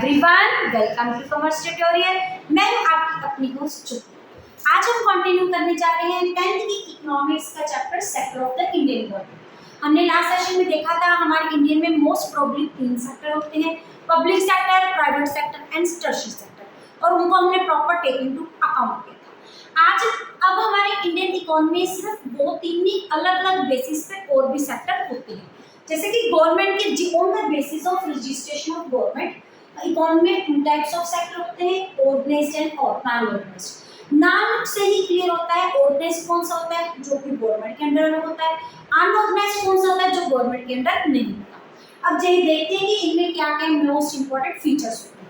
Everyone, welcome to commerce tutorial. मैं हूं आपकी अपनी होस्ट चुटकी। आज हम कंटिन्यू करने जा रहे हैं 10th की इकोनॉमिक्स का chapter sector of the Indian government. हमने लास्ट सेशन में देखा था हमारे इंडियन में मोस्ट प्रोबेबली 3 सेक्टर होते हैं, public sector, private sector and tertiary sector, और उनको हमने प्रॉपर टेक इनटू अकाउंट किया था। आज अब हमारे इंडियन इकोनॉमी में सिर्फ 2-3 नहीं, अलग अलग बेसिस पे और भी सेक्टर होते हैं, जैसे कि गवर्नमेंट के on the basis of registration of government economy में 2 टाइप्स ऑफ सेक्टर होते हैं, ऑर्गेनाइज्ड एंड नॉन ऑर्गेनाइज्ड। नाम से ही क्लियर होता है ऑर्गेनाइज्ड कौन सा होता है जो कि गवर्नमेंट के अंडर में होता है, अनऑर्गेनाइज्ड कौन सा होता है जो गवर्नमेंट के अंडर नहीं होता। अब यही देखते हैं कि इनमें क्या क्या मोस्ट इंपॉर्टेंट फीचर्स होते हैं।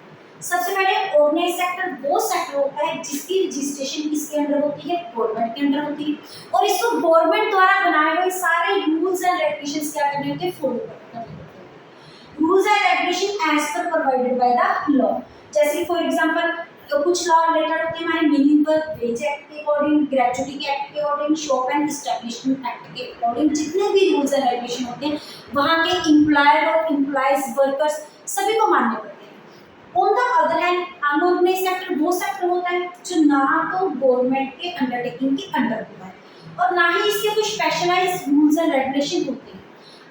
सबसे पहले ऑर्गेनाइज्ड सेक्टर वो सेक्टर होता है जिसकी रजिस्ट्रेशन किसके अंडर होती है, गवर्नमेंट के अंडर होती है, और इसको गवर्नमेंट द्वारा बनाए हुए सारे रूल्स एंड रेगुलेशंस क्या करने होते हैं, फॉलो करने होते हैं। Rules and regulation as per provided by the law, जैसे फॉर एग्जांपल कुछ लॉ रिलेटेड होते हैं हमारे मिनिमम वेज एक्ट के अकॉर्डिंग, ग्रेचुटी के एक्ट के according, shop and establishment act के अकॉर्डिंग, जितने भी रूल्स एंड रेगुलेशन होते हैं वहाँ के एम्प्लॉयर और एम्प्लॉइज वर्कर्स सभी को मानने पड़ते हैं। On the other hand unorganised sector वो सेक्टर होता है जो ना तो गवर्नमेंट के अंडरटेकिंग के अंडर होता है और ना ही इसके कुछ स्पेशलाइज्ड रूल्स एंड रेगुलेशन होते हैं।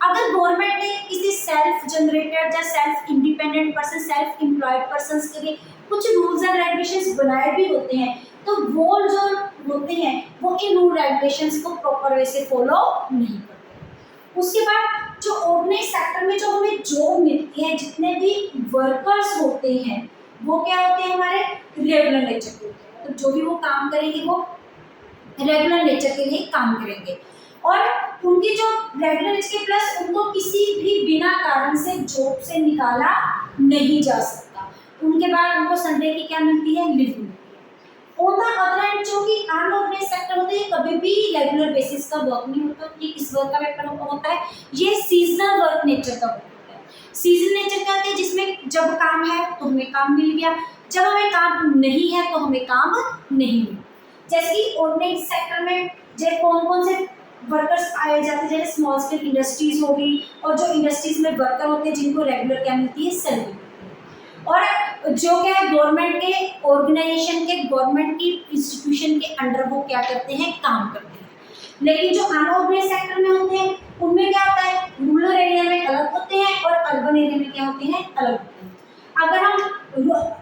अगर गवर्नमेंट ने किसी सेल्फ जनरेटेड या self independent person, self employed persons के लिए कुछ रूल्स एंड रेगुलेशंस बनाए भी होते हैं तो वो जो होते हैं वो इन रूल रेगुलेशंस को प्रॉपर वे से फॉलो नहीं करते। उसके बाद जो ऑर्गेनाइज्ड सेक्टर में जो हमें जॉब मिलती है, जितने भी वर्कर्स होते हैं वो क्या होते हैं, हमारे रेगुलर नेचर के होते हैं, तो जो भी वो काम करेंगे वो रेगुलर नेचर के लिए काम करेंगे और उनकी जो रेगुलर नेचर के प्लस उनको किसी भी बिना कारण से जॉब से निकाला नहीं जा सकता। उनके बाद उनको संडे की क्या मिलती है, लीव मिलती है। ऑन द अदर हैंड जो कि अनऑर्गेनाइज्ड सेक्टर होते हैं कभी भी रेगुलर बेसिस का वर्क नहीं होता, ये किस वर्क का पेपर होता है, ये सीजनल वर्क नेचर का वर्क होता है। सीजनल नेचर का होता है जिसमें जब काम है तो हमें काम मिल गया, जब हमें काम नहीं है तो हमें काम नहीं मिला। जैसे कि ऑर्गेनाइज्ड सेक्टर में जो कौन कौन से वर्कर्स आए जाते हैं, जैसे स्मॉल स्केल इंडस्ट्रीज होगी और जो इंडस्ट्रीज में वर्कर होते हैं जिनको रेगुलर क्या मिलती है, सैलरी, और जो क्या है गवर्नमेंट के ऑर्गेनाइजेशन के, गवर्नमेंट की इंस्टीट्यूशन के अंडर वो क्या करते हैं, काम करते हैं। लेकिन जो अनऑर्गेनाइज्ड सेक्टर में होते हैं उनमें क्या होता है, रूरल एरिया में अलग होते हैं और अर्बन एरिया में क्या होते हैं, अलग होते हैं। अगर हम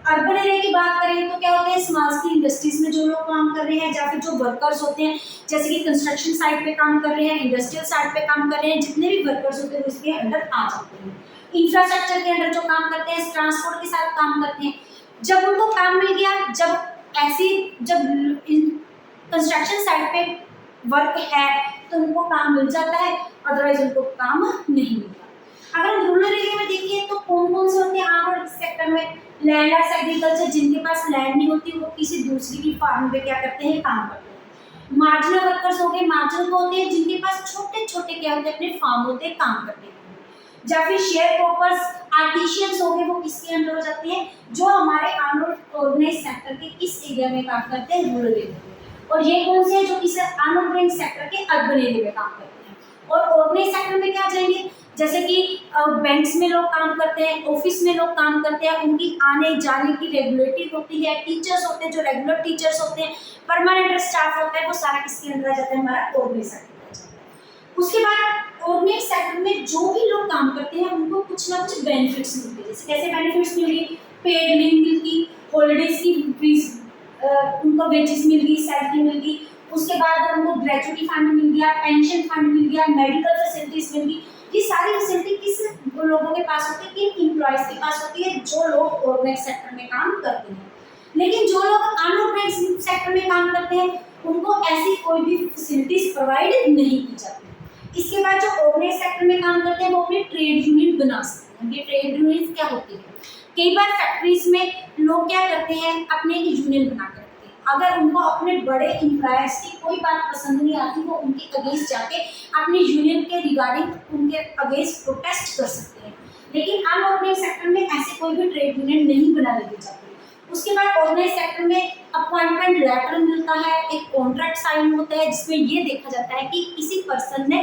अर्बन एरिया की बात करें तो क्या होते हैं, स्मॉल स्केल इंडस्ट्रीज में जो लोग काम कर रहे हैं या फिर जो वर्कर्स होते हैं, जैसे कि कंस्ट्रक्शन साइट पे काम कर रहे हैं, इंडस्ट्रियल साइट पे काम कर रहे हैं, जितने भी वर्कर्स होते हैं उसके अंडर आ जाते हैं। इंफ्रास्ट्रक्चर के अंडर जो काम करते हैं, ट्रांसपोर्ट के साथ काम करते हैं, जब उनको काम मिल गया, जब कंस्ट्रक्शन साइट पे वर्क है तो उनको काम मिल जाता है, अदरवाइज उनको काम नहीं मिलता। अगर हम रूरल एरिया में देखिए तो कौन कौन से होते हैं अनऑर्गेनाइज्ड सेक्टर में, लैंडर्स एग्रीकल्चर, जिनके पास लैंड नहीं होती वो किसी दूसरी की फार्म पे क्या करते हैं, काम करते हैं। मार्जिनल वर्कर्स हो गए, मार्जिनल होते हैं जिनके पास छोटे छोटे क्या होते हैं, अपने फार्म होते हैं, काम करते हैं। या फिर शेयर ब्रोकर्स, आर्टिशियंस हो गए, वो किसके अंडर हो जाते हैं, जो हमारे अनऑर्गेनाइज्ड सेक्टर के किस एरिया में काम करते हैं, रूरल एरिया में। और ये कौन से हैं जो किस अनऑर्गेनाइज्ड सेक्टर के अर्बन एरिया में काम करते हैं। और ऑर्गेनाइज्ड सेक्टर में क्या जाएंगे, जैसे कि बैंक्स में लोग काम करते हैं, ऑफिस में लोग काम करते हैं, उनकी आने जाने की रेगुलेटरी होती है, टीचर्स होते हैं जो रेगुलर टीचर्स होते हैं, परमानेंट स्टाफ होता है, वो सारा किसके अंदर आ जाता है, हमारा ऑर्गेनाइज्ड सेक्टर। उसके बाद ऑर्गेनाइज्ड सेक्टर में जो भी लोग काम करते हैं उनको कुछ ना कुछ बेनिफिट्स मिलते हैं, जैसे कैसे बेनिफिट्स मिल गई, पेड लीव मिल गई, हॉलीडेज की उनको वेजेस मिल गई, सैलरी मिल गई, उसके बाद उनको ग्रेचुटी फंड मिल गया, पेंशन फंड मिल गया, मेडिकल फैसिलिटीज मिल गई। ये सारी फैसिलिटी किस लोगों के पास होती है, किन एम्प्लॉयज के पास होती है, जो लोग ऑर्गेनाइज्ड सेक्टर में काम करते हैं। लेकिन जो लोग अनऑर्गेनाइज्ड सेक्टर में काम करते हैं उनको ऐसी कोई भी फैसिलिटीज प्रोवाइड नहीं की जाती। इसके बाद जो ऑर्गेनाइज्ड सेक्टर में काम करते हैं वो अपने ट्रेड यूनियन बना सकते हैं। ये ट्रेड यूनियन क्या होती है, कई बार फैक्ट्रीज में लोग क्या करते हैं, अपने यूनियन बना कर रखते हैं। अगर उनको अपने बड़े एम्प्लॉयर्स की कोई बात पसंद नहीं आती वो उनके अगेंस्ट जाके अपने यूनियन के रिगार्डिंग उनके अगेंस्ट प्रोटेस्ट कर सकते हैं। लेकिन अनऑर्गेनाइज्ड सेक्टर में ऐसे कोई भी ट्रेड यूनियन नहीं बनाने दी जाती। उसके बाद ऑर्गेनाइज्ड सेक्टर में अपॉइंटमेंट लेटर मिलता है, एक कॉन्ट्रैक्ट साइन होता है जिसमें ये देखा जाता है कि किसी पर्सन ने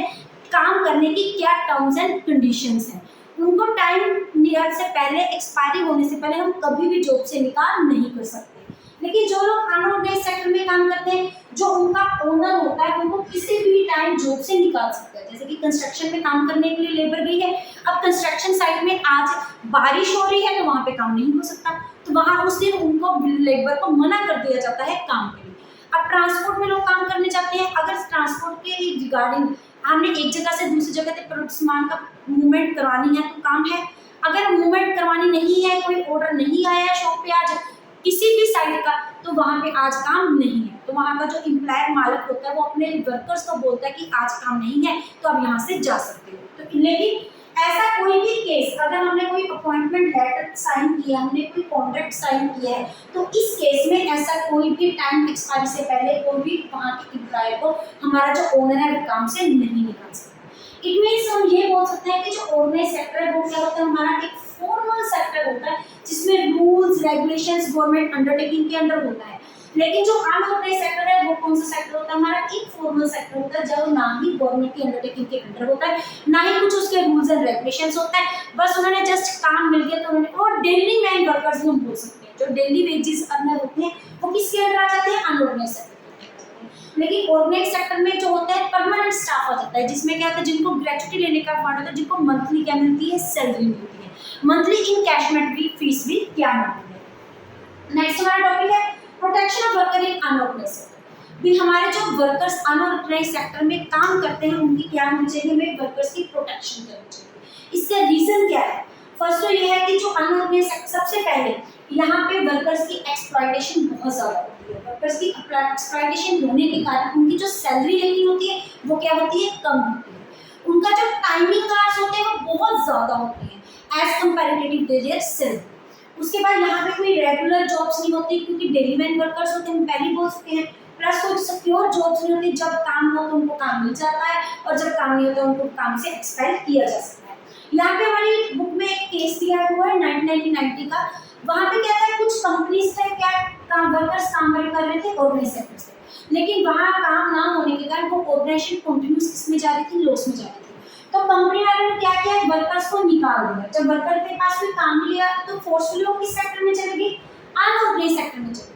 काम करने की क्या टर्म्स एंड कंडीशंस हैं, उनको टाइम पीरियड से पहले, एक्सपायरी होने से पहले हम कभी भी जॉब से निकाल नहीं कर सकते। लेकिन जो लोग अनऑर्गेनाइज सेक्टर में काम करते हैं, जो उनका ओनर होता है, उनको किसी भी टाइम जॉब से निकाल सकता है। जैसे कि कंस्ट्रक्शन में काम करने के लिए लेबर गई है, अब कंस्ट्रक्शन साइट में आज बारिश हो रही है तो वहां पे काम नहीं हो सकता, तो वहां उस दिन उनको लेबर को मना कर दिया जाता है काम के लिए। अब ट्रांसपोर्ट में लोग काम करने जाते हैं, अगर ट्रांसपोर्ट के रिगार्डिंग हमने एक जगह से दूसरी जगह तक सामान का मूवमेंट करवानी है तो काम है। अगर मूवमेंट करवानी नहीं है, कोई ऑर्डर नहीं आया है शॉप पे आज किसी भी साइड का, तो वहां पे आज काम नहीं है, तो वहां का जो एम्प्लॉयर मालिक होता है वो अपने वर्कर्स को बोलता है कि आज काम नहीं है तो आप यहाँ से जा सकते हो। तो लेकिन ऐसा कोई भी केस, अगर हमने कोई अपॉइंटमेंट लेटर साइन किया, हमने कोई कॉन्ट्रैक्ट साइन किया है, तो इस केस में ऐसा कोई भी टाइम एक्सपायरी से पहले कोई भी वहाँ के एम्प्लॉयर को हमारा जो ओनर है वो काम से नहीं निकाल सकता। इट मीन्स हम ये बोल सकते हैं कि जो ऑर्गेनाइज सेक्टर है वो क्या होता है, हमारा एक फॉर्मल सेक्टर होता है जिसमें रूल्स रेगुलेशंस गवर्नमेंट अंडरटेकिंग के अंडर होता है। लेकिन जो अनऑर्गेनाइज सेक्टर है वो कौन सा सेक्टर होता है, हमारा इनफॉर्मल सेक्टर होता है, जो ना ही गवर्नमेंट की अंडरटेकिंग के अंडर होता है, ना ही कुछ उसके रूल्स एंड रेगुलेशंस होता है, बस उन्होंने जस्ट काम मिल गया तो उन्होंने, और डेली मैन वर्कर्स हम बोल सकते हैं, जो डेली वेजेस अर्नर होते हैं वो किसके अंडर आ जाते हैं, अनऑर्गेनाइज सेक्टर। लेकिन ऑर्गेनाइज सेक्टर में जो होता है परमानेंट स्टाफ आ जाता है, जिसमें क्या होता है, जिनको ग्रेच्युटी लेने का अफोर्ड होता है, जिनको मंथली क्या मिलती है, सैलरी मिलती है, मंथली इनकैशमेंट भी, फीस भी क्या मिलती है। नेक्स्ट हमारा टॉपिक है protection of worker in unorganise sector. भी हमारे जो वर्कर्स अनऑर्गेनाइज सेक्टर में काम करते हैं उनकी क्या होनी चाहिए, हमें वर्कर्स की प्रोटेक्शन करनी चाहिए। इसका रीजन क्या है, फर्स्ट तो ये है कि जो अनऑर्गेनाइज सेक्टर, सबसे पहले यहाँ पे वर्कर्स की एक्सप्लॉयटेशन बहुत ज़्यादा होती है। वर्कर्स की एक्सप्लॉयटेशन होने के कारण उनकी जो सैलरी लेनी होती है वो क्या होती है, कम होती है। उनका जो टाइमिंग आवर्स होते हैं वो बहुत ज़्यादा होते हैं as comparative to their salary. उसके बाद यहाँ पे कोई रेगुलर जॉब्स नहीं होती, क्योंकि डेली मैन वर्कर्स होते हैं, हम पहले बोल सकते हैं। प्लस कोई सिक्योर जॉब्स नहीं होती, जब काम हो तो उनको काम मिल जाता है और जब काम नहीं होता उनको काम से एक्सपेल किया जा सकता है। यहाँ पे हमारी बुक में एक केस दिया हुआ है 1990 का, वहाँ पे क्या था, कुछ कंपनीज थे क्या काम वर्कर्स काम कर रहे थे ऑर्गेनाइज सेक्टर से, लेकिन वहाँ काम ना होने के कारण वो ऑर्गेनाइजेशन कंटिन्यूस किसमें जा रही थी, लॉस में जा रही थी। तो कंपनी वालों ने क्या किया, वर्कर्स को निकाल दिया। जब वर्कर के पास कोई काम लिया तो फोर्सफुली वो किस सेक्टर में चलेगी, अनऑर्गेनाइज सेक्टर में चलेगी।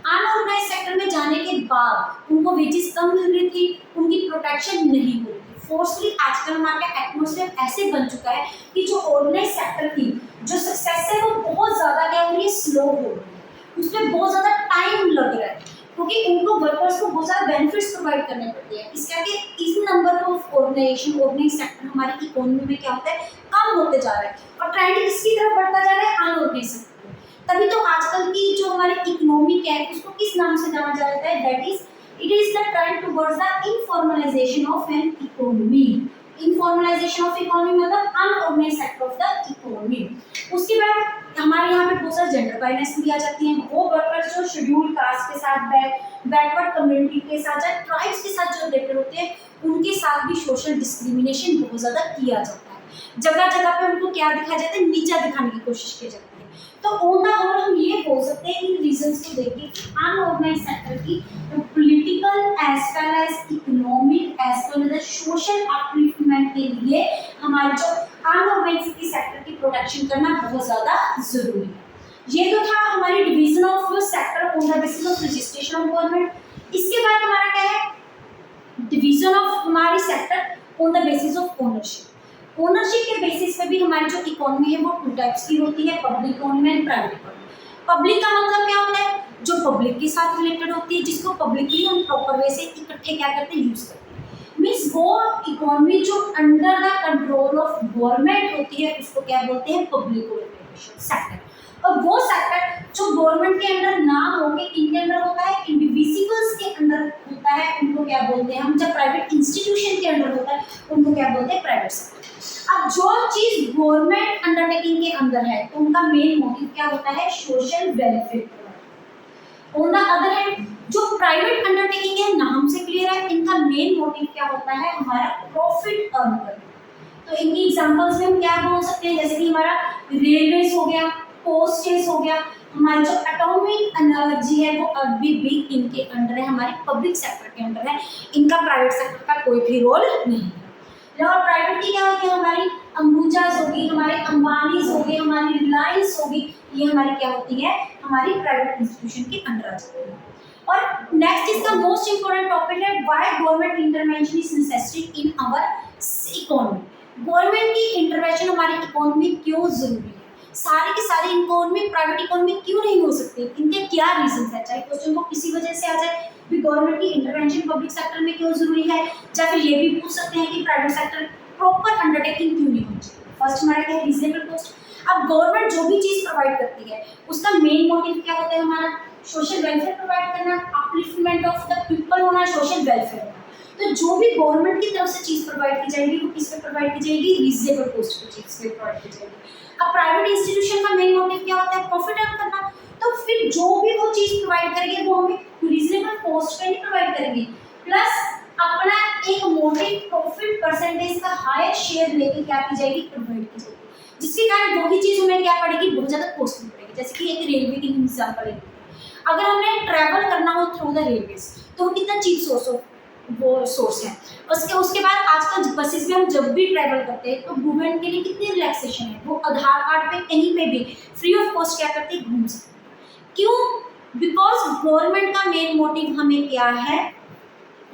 अनऑर्गेनाइज सेक्टर में जाने के बाद उनको वेजेस कम मिल रही थी, उनकी प्रोटेक्शन नहीं हो रही थी। फोर्सफुली आजकल हमारा एटमॉस्फेयर ऐसे बन चुका है कि जो ऑर्गेनाइज सेक्टर की जो सक्सेस है वो बहुत ज़्यादा क्या हो रही है, स्लो हो रही है, उसमें बहुत ज़्यादा टाइम लग रहा है, क्योंकि उनको वर्कर्स को बहुत ज़्यादा बेनिफिट्स प्रोवाइड करने पड़ते हैं। इसका कि इस नंबर ऑफ ऑर्गेनाइज सेक्टर हमारी इकोनॉमी में क्या होता है, कम होते जा रहा है और ट्रेंड किसकी तरफ बढ़ता जा रहा है, अनऑर्गेनाइज सेक्टर। तभी तो आजकल की जो हमारी इकोनॉमी है उसको किस नाम से जाना जाता है, that is it is the trend towards the informalisation of an economy. Informalisation of economy मतलब unorganise sector of the economy. उसके बाद हमारे यहाँ पे बहुत सारे जेंडर बायनेस भी आ जाती हैं। वो वर्कर्स जो शेड्यूल कास्ट के साथ, बैकवर्ड कम्युनिटी के साथ या ट्राइब्स के साथ जो रिलेटेड होते हैं उनके साथ भी सोशल डिस्क्रिमिनेशन बहुत ज़्यादा किया जाता है। जगह जगह पे उनको क्या दिखाया जाता है, नीचा दिखाने की कोशिश की जाती है। तो ऑन द होल हम ये बोल सकते हैं इन रीजंस को देख के अनऑर्गेनाइज सेक्टर की political as well as economic as well as social upliftment के लिए हमारे जो अनऑर्गेनाइज सेक्टर की प्रोटेक्शन करना बहुत ज़्यादा जरूरी है। ये तो था हमारी division of sector on the basis of registration of government. इसके बाद हमारा क्या है, डिवीजन ऑफ हमारी sector on the basis of ownership. Ownership के बेसिस पे भी हमारी जो इकोनॉमी है वो टू टाइप्स की होती है, public economy and private economy. Public का मतलब क्या होता है, जो पब्लिक के साथ रिलेटेड होती है, जिसको पब्लिकली हम प्रॉपर वे से इकट्ठे क्या करते हैं, यूज करते हैं। मीन्स वो इकोनॉमी जो under the control of government होती है उसको क्या बोलते हैं, पब्लिक सेक्टर। और वो सेक्टर जो गवर्नमेंट के अंडर ना होके इनके अंडर होता है, इंडिविजुअल्स के अंडर होता है, उनको क्या बोलते हैं हम, जब प्राइवेट इंस्टीट्यूशन के अंडर होता है उनको क्या बोलते हैं, प्राइवेट सेक्टर। अब जो चीज गवर्नमेंट अंडरटेकिंग के अंदर है तो उनका मेन मोटिव क्या होता है, social welfare. On the other hand जो प्राइवेट अंडरटेकिंग है, नाम से क्लियर है, इनका मेन मोटिव क्या होता है, हमारा प्रॉफिट अर्न करना। तो इनकी एग्जांपल्स में हम क्या बोल सकते हैं, जैसे कि हमारा रेलवेज हो गया, पोस्टेज हो गया, हमारी जो एटॉमिक एनर्जी है वो अभी भी इनके अंडर है, हमारे पब्लिक सेक्टर के अंडर है, इनका प्राइवेट सेक्टर का कोई भी रोल नहीं है। और प्राइवेट की क्या होगी, हमारी अंबुजाज होगी, हमारे अंबानीज होगी, हमारी रिलायंस होगी, ये हमारी क्या होती है, हमारी प्राइवेट इंस्टीट्यूशन के अंडर आ जाती है। और नेक्स्ट इसका मोस्ट इंपोर्टेंट टॉपिक है why government intervention is necessary in our economy. Government की इंटरवेंशन हमारी इकोनॉमी क्यों जरूरी है, सारी की सारी इकोनॉमी प्राइवेट इकोनॉमी क्यों नहीं हो सकती, इनके क्या रीजंस है। चाहे क्वेश्चन को किसी वजह से आ जाए भी गवर्नमेंट की इंटरवेंशन पब्लिक सेक्टर में क्यों जरूरी है, या फिर ये भी पूछ सकते हैं कि प्राइवेट सेक्टर प्रॉपर अंडरटेकिंग क्यों नहीं होनी चाहिए। फर्स्ट हमारा क्या है, रीजनेबल कॉस्ट। अब गवर्नमेंट जो भी चीज प्रोवाइड करती है उसका मेन मोटिव क्या होता है, हमारा सोशल वेलफेयर प्रोवाइड करना, अपलिफ्टमेंट ऑफ द पीपल होना, सोशल वेलफेयर होना। तो जो भी गवर्नमेंट की तरफ से चीज प्रोवाइड की जाएगी वो किस पे प्रोवाइड की जाएगी, रीजनेबल कॉस्ट पे चीज पे प्रोवाइड की जाएगी। अब प्राइवेट इंस्टीट्यूशन का मेन मोटिव क्या होता है, प्रॉफिट अर्न करना। तो फिर जो भी वो चीज प्रोवाइड करेंगे वो हमें रीजनेबल कॉस्ट पे नहीं प्रोवाइड करेंगे, प्लस अपना एक मोटिव प्रॉफिट परसेंटेज का हायर शेयर लेके क्या की जाएगी, प्रोवाइड की जाएगी, जिसके कारण वो ही चीज हमें क्या पड़ेगी, बहुत ज्यादा कॉस्टली पड़ेगी। जैसे कि एक रेलवे की एग्जांपल है, अगर हमें ट्रैवल करना हो थ्रू द रेलवेज तो वो कितना चीप सोर्स है। उसके बाद आजकल बसेस में हम जब भी ट्रैवल करते हैं तो वुमेन के लिए कितनी रिलैक्सेशन है, वो आधार कार्ड पे कहीं पे भी फ्री ऑफ कॉस्ट क्या करते हैं, घूम सकते हैं। क्यों, बिकॉज गवर्नमेंट का मेन मोटिव हमें क्या है,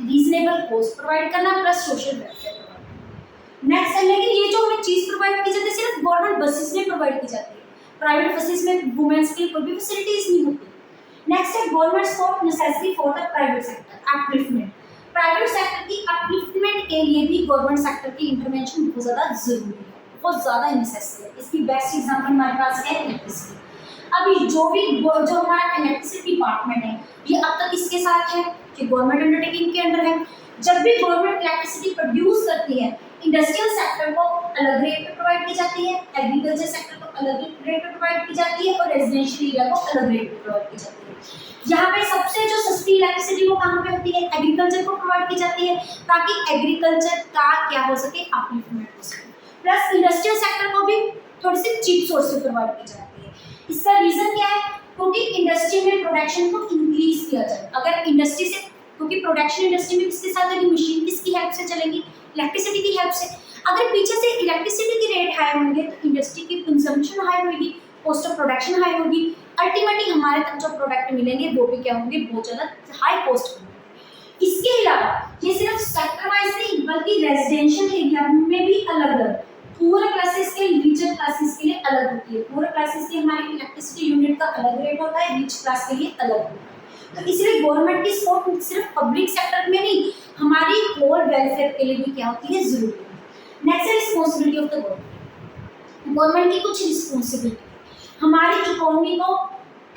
रीजनेबल कॉस्ट प्रोवाइड करना plus social welfare provide. Next है, लेकिन ये जो हमें चीज प्रोवाइड की जाती है सिर्फ गवर्नमेंट बसेस में प्रोवाइड की जाती है, प्राइवेट बसेस में वुमेन्स के लिए कोई भी फैसिलिटीज नहीं होती। नेक्स्ट है government support necessary for the private sector upliftment. Private sector की अपलिफ्टमेंट के लिए भी गवर्नमेंट सेक्टर की इंटरवेंशन बहुत ज़्यादा जरूरी है, बहुत ज़्यादा नेसेसरी है। इसकी बेस्ट एग्जांपल हमारे पास है इलेक्ट्रिसिटी। अभी जो हमारा इलेक्ट्रिसिटी डिपार्टमेंट है ये अब तक किसके साथ है, कि गवर्नमेंट अंडरटेकिंग के अंडर है। जब भी गवर्नमेंट इलेक्ट्रिसिटी प्रोड्यूस करती है इंडस्ट्रियल सेक्टर को अलग रेट पे प्रोवाइड की जाती है, एग्रीकल्चर सेक्टर को अलग रेट पे प्रोवाइड की जाती है और रेजिडेंशियल एरिया को अलग रेट पे प्रोवाइड की जाती है। यहाँ पे सबसे जो सस्ती इलेक्ट्रिसिटी वो कहाँ पे होती है, एग्रीकल्चर को प्रोवाइड की जाती है, ताकि एग्रीकल्चर का क्या हो सके, अपलिफ्टमेंट हो सके। प्लस इंडस्ट्रियल सेक्टर को भी थोड़ी सी चीप सोर्स से प्रोवाइड की जाती है। इसका रीजन क्या है, क्योंकि इंडस्ट्री में प्रोडक्शन को इंक्रीज किया जाए। अगर इंडस्ट्री से, क्योंकि प्रोडक्शन इंडस्ट्री में किसके साथ चलेगी, मशीन किसकी हेल्प से चलेगी, इलेक्ट्रिसिटी की हेल्प से। अगर पीछे से इलेक्ट्रिसिटी की रेट हाई होंगे तो इंडस्ट्री की कंजम्पशन हाई होगी, कॉस्ट ऑफ प्रोडक्शन हाई होगी, अल्टीमेटली हमारे तक जो प्रोडक्ट मिलेंगे वो भी क्या होंगे, बहुत ज़्यादा हाई कॉस्ट होंगे। इसके अलावा ये सिर्फ सेक्टर वाइज नहीं बल्कि रेजिडेंशियल एरिया में भी अलग अलग पुअर क्लासेस के, रिचर क्लासेस के लिए अलग होती है। पुअर क्लासेस की हमारी इलेक्ट्रिसिटी यूनिट का अलग रेट होता है, रिच क्लास के लिए अलग होता है। तो इसलिए गवर्नमेंट की सपोर्ट सिर्फ पब्लिक सेक्टर में नहीं, हमारी होल वेलफेयर के लिए भी क्या होती है, जरूरी है। नेक्स्ट है responsibility of the government. Government की कुछ रिस्पॉन्सिबिलिटी, हमारी इकोनॉमी को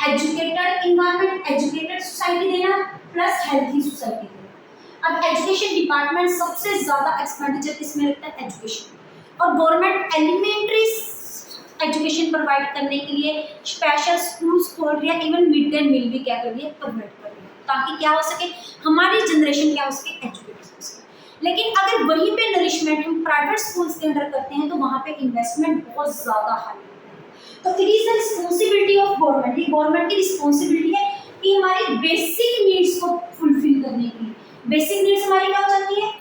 एजुकेटेड इन्वायरमेंट, एजुकेटेड सोसाइटी देना प्लस हेल्थी सोसाइटी देना। अब एजुकेशन डिपार्टमेंट सबसे ज़्यादा एक्सपेंडिचर किसमें लगता है, एजुकेशन। और गवर्नमेंट एलिमेंट्री एजुकेशन प्रोवाइड करने के लिए स्पेशल स्कूल्स खोल रही है, इवन मिड डे मील भी क्या कर रही है, प्रोवाइड कर रही है, ताकि क्या हो सके, हमारी जनरेशन क्या हो सके, एजुकेटेड हो सके। लेकिन अगर वहीं पे नरिशमेंट हम प्राइवेट स्कूल्स के अंदर करते हैं तो वहाँ पे इन्वेस्टमेंट बहुत ज़्यादा हाई होता है। तो it is the responsibility of government, ये गवर्नमेंट की रिस्पॉन्सिबिलिटी है कि हमारी बेसिक नीड्स को फुलफिल करने के लिए। बेसिक नीड्स हमारी क्या हो जाती है,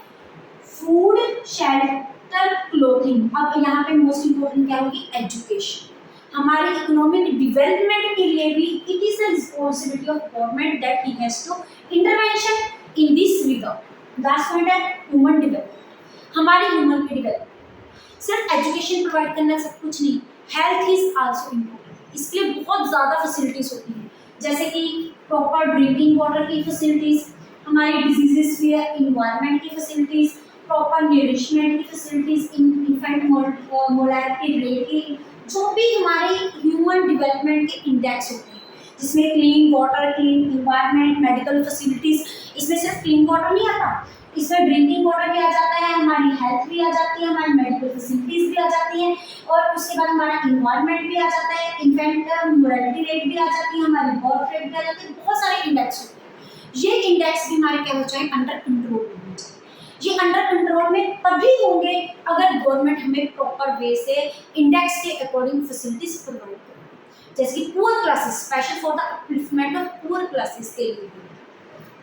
फूड, शेल्टर, क्लोथिंग। अब यहाँ पे मोस्ट इंपॉर्टेंट क्या होगी, एजुकेशन। हमारे इकोनॉमिक डेवलपमेंट के लिए भी it is the responsibility of government that he has to intervention in this regard. Last point है ह्यूमन डेवलपमेंट, हमारे ह्यूमन की डेवलपमेंट। सिर्फ एजुकेशन प्रोवाइड करना सब कुछ नहीं, हेल्थ इज आल्सो इम्पोर्टेंट। इसके लिए बहुत ज़्यादा फैसिलिटीज होती हैं, जैसे कि प्रॉपर ड्रिंकिंग वाटर की फैसिलिटीज, हमारी डिजीजेस फ्री इन्वायरमेंट की फैसिलिटीज, प्रॉपर न्यूरिशमेंट की फैसिलिटीज, इन्फेंट मोर्टेलिटी रेट की, जो भी हमारे ह्यूमन डेवलपमेंट के इंडेक्स होते हैं, जिसमें clean water, clean environment, medical facilities. इसमें सिर्फ क्लीन वाटर नहीं आता, इसमें ड्रिंकिंग वाटर भी आ जाता है, हमारी हेल्थ भी आ जाती है, हमारी मेडिकल फैसिलिटीज भी आ जाती हैं, और उसके बाद हमारा इन्वायरमेंट भी आ जाता है, इन्फेंट मोर्टेलिटी रेट भी आ जाती है, हमारी बर्थ रेट भी आ जाती है, बहुत सारे इंडेक्स होते हैं। ये इंडेक्स भी हमारे क्या हो जाए, अंडर कंट्रोल होने चाहिए। ये अंडर कंट्रोल में तभी होंगे अगर गवर्नमेंट हमें प्रॉपर वे से इंडेक्स के अकॉर्डिंग फैसिलिटीज प्रोवाइड करे, जैसे कि poor classes, special for the upliftment of poor classes के लिए।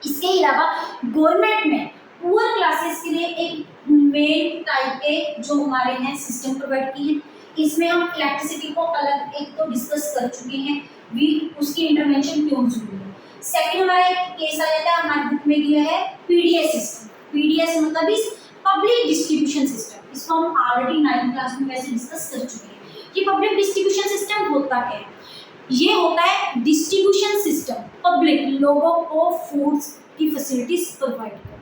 इसके अलावा गवर्नमेंट में पुअर क्लासेस के लिए एक मेन टाइप के जो हमारे हैं सिस्टम प्रोवाइड किए हैं। इसमें हम इलेक्ट्रिसिटी को अलग एक तो डिस्कस कर चुके हैं भी उसकी इंटरवेंशन क्यों जरूरी है। सेकंड हमारा एक केस आ जाता है, हमारे बुक में दिया है पीडीएस सिस्टम। पीडीएस मतलब इस पब्लिक डिस्ट्रीब्यूशन सिस्टम, इसको हम ऑलरेडी 9th क्लास में वैसे डिस्कस कर चुके हैं कि पब्लिक डिस्ट्रीब्यूशन सिस्टम होता क्या है। ये होता है डिस्ट्रीब्यूशन सिस्टम, पब्लिक लोगों को फूड्स की फैसिलिटीज प्रोवाइड करना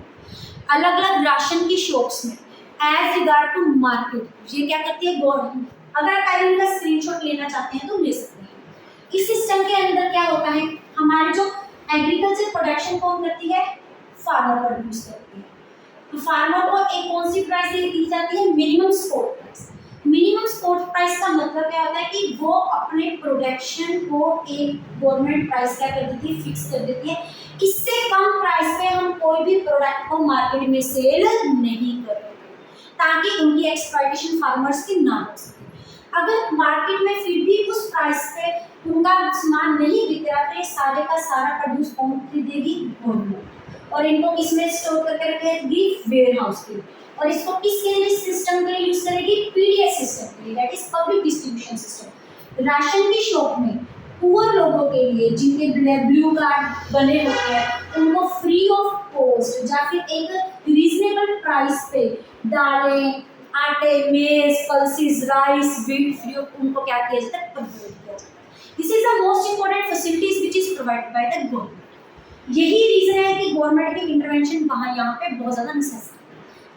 अलग अलग राशन की शॉप्स में एज रिगार्ड टू मार्केट। ये क्या करती है गवर्नमेंट। अगर आप इनका स्क्रीनशॉट लेना चाहते हैं तो ले सकते हैं। इस सिस्टम के अंदर क्या होता है, हमारे जो एग्रीकल्चर प्रोडक्शन कौन करती है, फार्मर प्रोड्यूस करती है। तो फार्मर को एक कौन सी प्राइस दी जाती है, minimum support price. Minimum support price का मतलब क्या होता है कि वो अपने प्रोडक्शन को एक गवर्नमेंट प्राइस क्या कर देती है, फिक्स कर देती है। इससे कम प्राइस पे हम कोई भी प्रोडक्ट को मार्केट में सेल नहीं कर सकते ताकि उनकी एक्सप्लॉयटेशन फार्मर्स की ना हो सके। अगर मार्केट में फिर भी उस प्राइस पे उनका सामान नहीं बिक रहा तो ये सारे का सारा प्रोड्यूस कौन खरीदेगी, गवर्नमेंट। और इनको किसमें स्टोर करके रखेगी, वेयर हाउस के। और इसको किसके लिए सिस्टम के लिए यूज करेगी, पीडीएस सिस्टम के लिए, that is public distribution system. Ration की शॉप में पुअर लोगों के लिए जिनके ब्लू कार्ड बने होते हैं उनको फ्री ऑफ कॉस्ट या फिर एक रीजनेबल प्राइस पे दालें, आटे, मेज, pulses, rice, wheat free of उनको क्या किया जाता है, प्रोवाइड किया जाता है। This is the most important facilities which is provided by the government. यही रीजन है कि गवर्नमेंट की इंटरवेंशन वहाँ यहाँ पे बहुत ज़्यादा नेसेसरी है।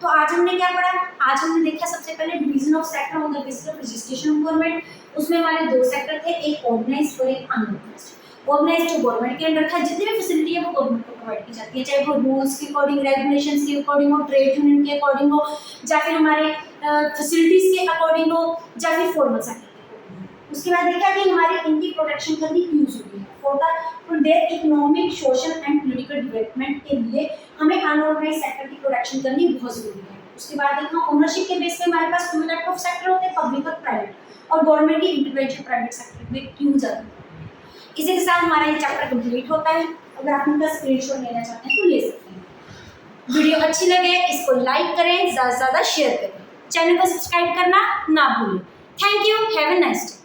तो आज हमने क्या पढ़ा, आज हमने देखा सबसे पहले division of sector on the basis of registration of government. उसमें हमारे दो सेक्टर थे, एक ऑर्गेनाइज्ड और एक अनऑर्गेनाइज्ड। ऑर्गेनाइज्ड जो गवर्नमेंट के अंडर था, जितनी भी फैसिलिटी है वो गवर्नमेंट को प्रोवाइड की जाती है, चाहे वो रूल्स के अकॉर्डिंग, रेगुलेशंस के अकॉर्डिंग हो, ट्रेड यूनियन के अकॉर्डिंग हो, या फिर हमारे फैसिलिटीज के अकॉर्डिंग हो, या फिर फॉर्मल सेक्टर। उसके बाद देखा कि हमारी इनकी प्रोटेक्शन करनी क्यों जरूरी है, for their economic, social and political development के लिए हमें अनऑर्गेनाइज्ड सेक्टर की प्रोटेक्शन करनी बहुत जरूरी है। उसके बाद देखा ओनरशिप के बेस पे हमारे पास टू टाइप ऑफ सेक्टर होते हैं, पब्लिक और प्राइवेट, और गवर्नमेंट की इंटरवेंशन प्राइवेट सेक्टर में क्यों जाती है। इसी के साथ हमारा ये चैप्टर कंप्लीट होता है। अगर आप इनका स्क्रीनशॉट लेना चाहते हैं तो ले सकते हैं। वीडियो अच्छी लगे इसको लाइक करें, ज़्यादा से ज़्यादा शेयर करें, चैनल को सब्सक्राइब करना ना भूलें। Thank you, have a nice day.